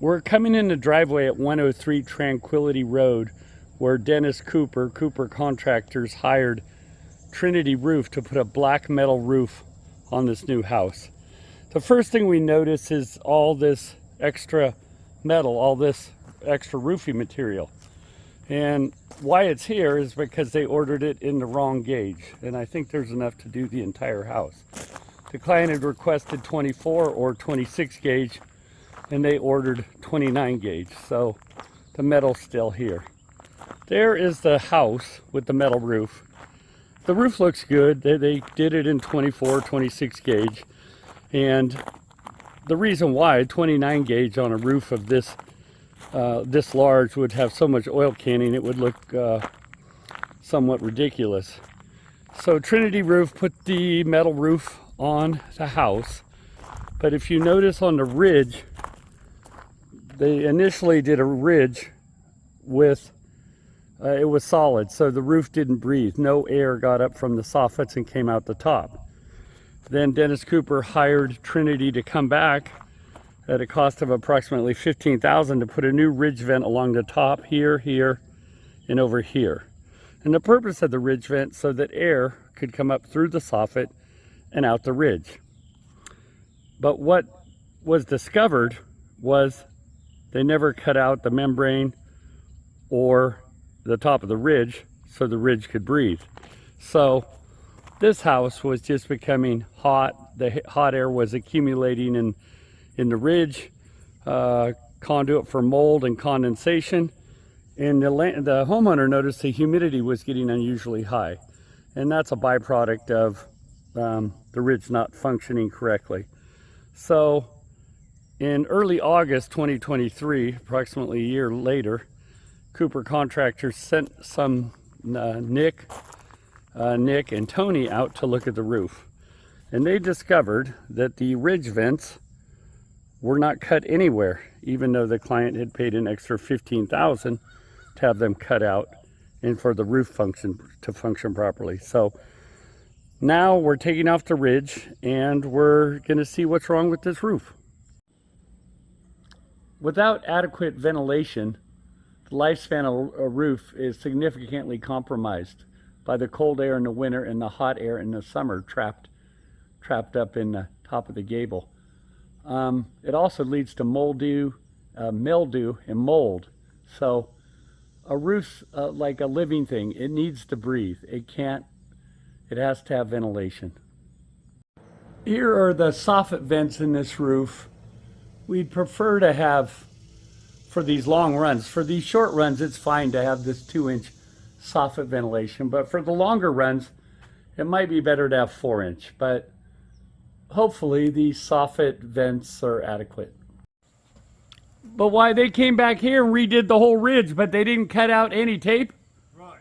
We're coming in the driveway at 103 Tranquility Road, where Dennis Cooper Contractors, hired Trinity Roof to put a black metal roof on this new house. The first thing we notice is all this extra metal, all this extra roofing material. And why it's here is because they ordered it in the wrong gauge. And I think there's enough to do the entire house. The client had requested 24 or 26 gauge, and they ordered 29 gauge. So the metal's still here. There is the house with the metal roof. The roof looks good. They did it in 24, 26 gauge. And the reason why 29 gauge on a roof of this this large would have so much oil canning, it would look somewhat ridiculous. So Trinity Roof put the metal roof on the house. But if you notice on the ridge, they initially did a ridge with, it was solid, so the roof didn't breathe. No air got up from the soffits and came out the top. Then Dennis Cooper hired Trinity to come back at a cost of approximately $15,000 to put a new ridge vent along the top here, here, and over here. And the purpose of the ridge vent so that air could come up through the soffit and out the ridge. But what was discovered was they never cut out the membrane or the top of the ridge so the ridge could breathe. So this house was just becoming hot. The hot air was accumulating in the ridge, conduit for mold and condensation. And the homeowner noticed the humidity was getting unusually high. And that's a byproduct of the ridge not functioning correctly. So in early August 2023, approximately a year later, Cooper Contractors sent some Nick and Tony out to look at the roof. And they discovered that the ridge vents were not cut anywhere, even though the client had paid an extra $15,000 to have them cut out and for the roof to function properly. So now we're taking off the ridge and we're going to see what's wrong with this roof. Without adequate ventilation, the lifespan of a roof is significantly compromised by the cold air in the winter and the hot air in the summer trapped up in the top of the gable. It also leads to mildew, and mold. So a roof's like a living thing. It needs to breathe. It has to have ventilation. Here are the soffit vents in this roof. We'd prefer to have, for these long runs, for these short runs, it's fine to have this 2-inch soffit ventilation, but for the longer runs, it might be better to have 4-inch, but hopefully these soffit vents are adequate. But why they came back here and redid the whole ridge, but they didn't cut out any tape? Right.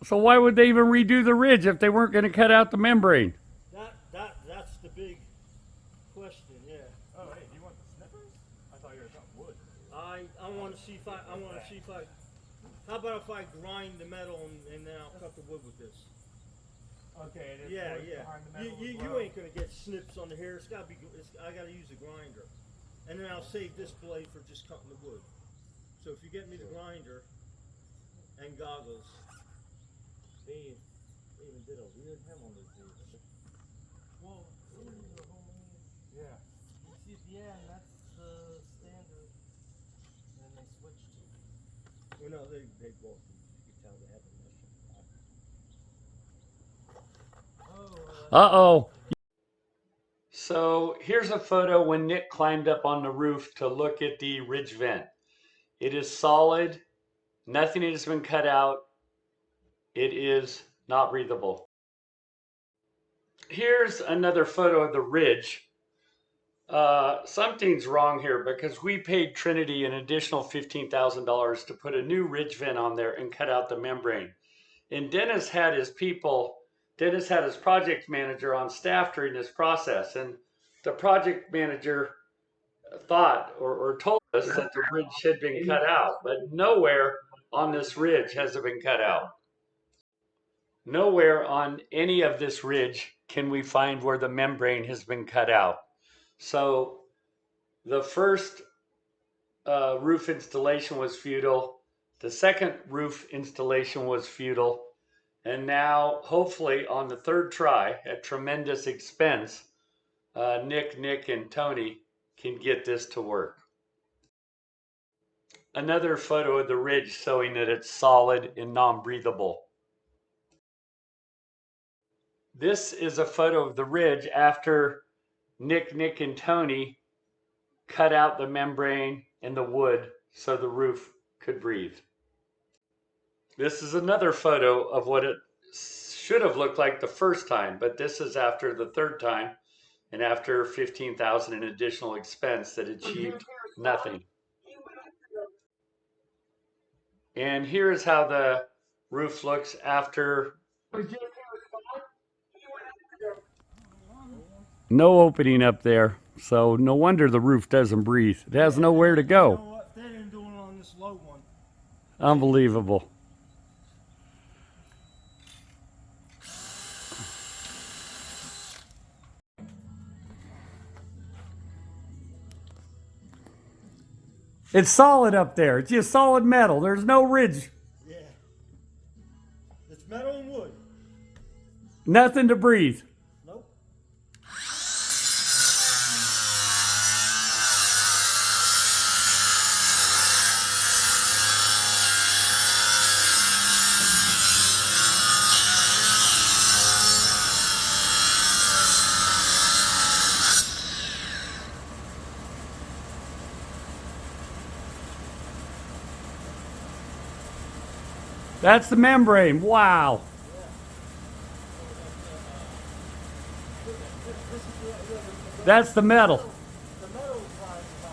So why would they even redo the ridge if they weren't going to cut out the membrane? That's the big question, yeah. Oh, hey, do you want the snippers? I thought you were talking wood. I want to see if I how about if I grind the metal and then I'll cut the wood with this? Okay, it is Yeah, wood yeah. behind the metal as You well. ain't gonna get snips on the hair. I gotta use a grinder, and then I'll save this blade for just cutting the wood. So if you get me the grinder and goggles, They even did a weird hem on this dude. Well, some of these are homemade. Yeah. You see at the end, that's the standard. And then they switched to. well, no, they both. You can tell they have a mission. Uh-oh. So here's a photo when Nick climbed up on the roof to look at the ridge vent. It is solid. Nothing has been cut out. It is not breathable. Here's another photo of the ridge. Something's wrong here because we paid Trinity an additional $15,000 to put a new ridge vent on there and cut out the membrane. And Dennis had his project manager on staff during this process. And the project manager thought or told us that the ridge had been cut out, but nowhere on this ridge has it been cut out. Nowhere on any of this ridge can we find where the membrane has been cut out. So The first roof installation was futile. The second roof installation was futile. And now, hopefully, on the third try, at tremendous expense, Nick, and Tony can get this to work. Another photo of the ridge showing that it's solid and non-breathable. This is a photo of the ridge after Nick, and Tony cut out the membrane and the wood so the roof could breathe. This is another photo of what it should have looked like the first time, but this is after the third time and after 15,000 in additional expense that achieved nothing. And here is how the roof looks after. No opening up there, so no wonder the roof doesn't breathe. It has nowhere to You know go. what? They didn't do it on this low one. Unbelievable. It's solid up there. It's just solid metal. There's no ridge. Yeah. It's metal and wood. Nothing to breathe. Nope. That's the membrane. Wow. That's the metal. The metal is flying by.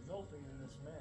Resulting in this mess.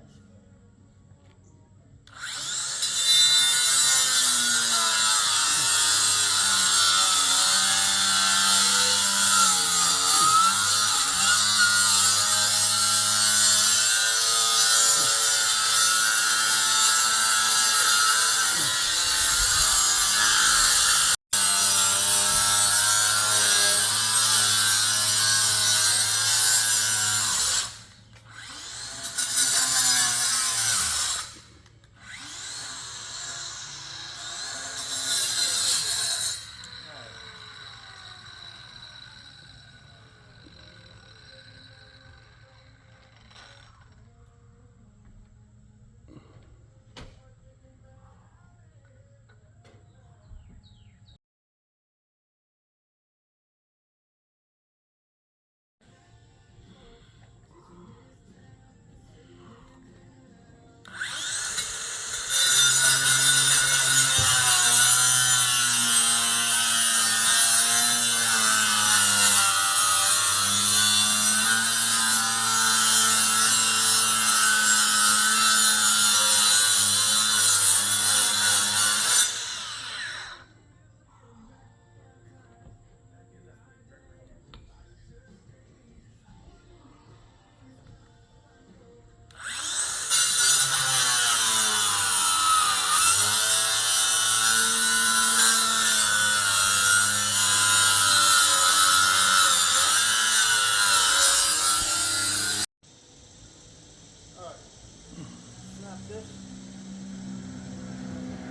this.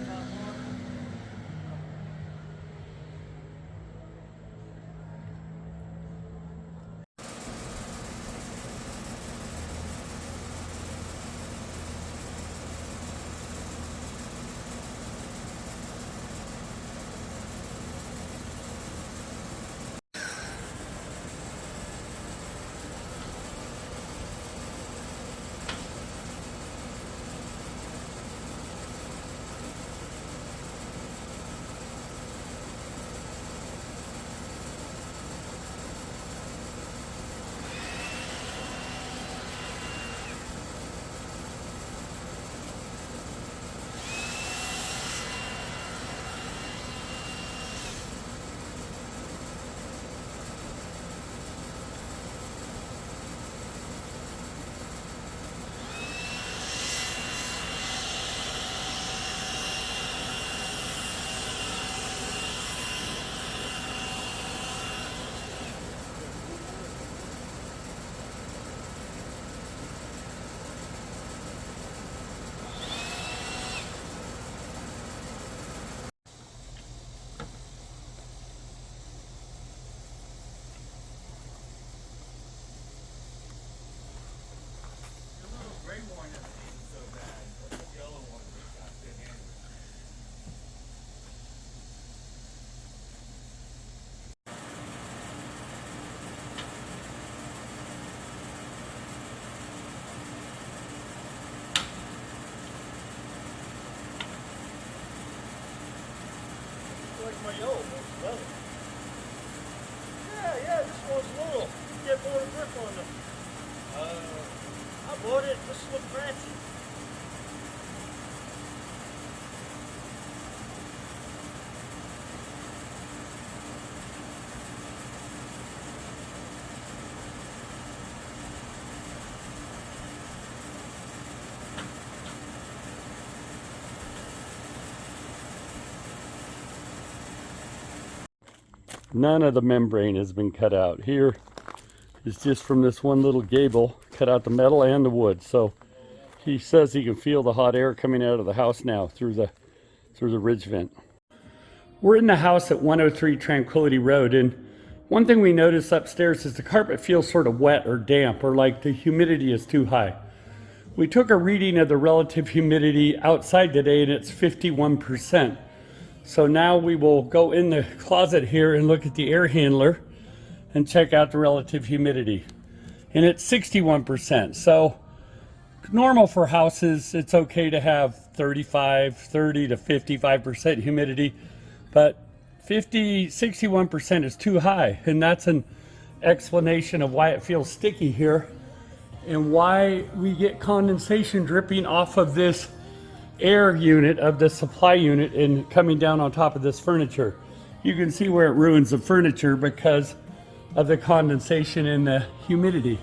Top one. Like my yellow one's better. Yeah, this one's little. Get more grip on them. I bought it, this looked fancy. None of the membrane has been cut out. Here is just from this one little gable, cut out the metal and the wood. So he says he can feel the hot air coming out of the house now through the ridge vent. We're in the house at 103 Tranquility Road, and one thing we notice upstairs is the carpet feels sort of wet or damp, or like the humidity is too high. We took a reading of the relative humidity outside today, and it's 51%. So now we will go in the closet here and look at the air handler and check out the relative humidity. And it's 61%. So normal for houses, it's okay to have 30 to 55% humidity, but 61% is too high. And that's an explanation of why it feels sticky here and why we get condensation dripping off of this air unit of the supply unit and coming down on top of this furniture. You can see where it ruins the furniture because of the condensation and the humidity.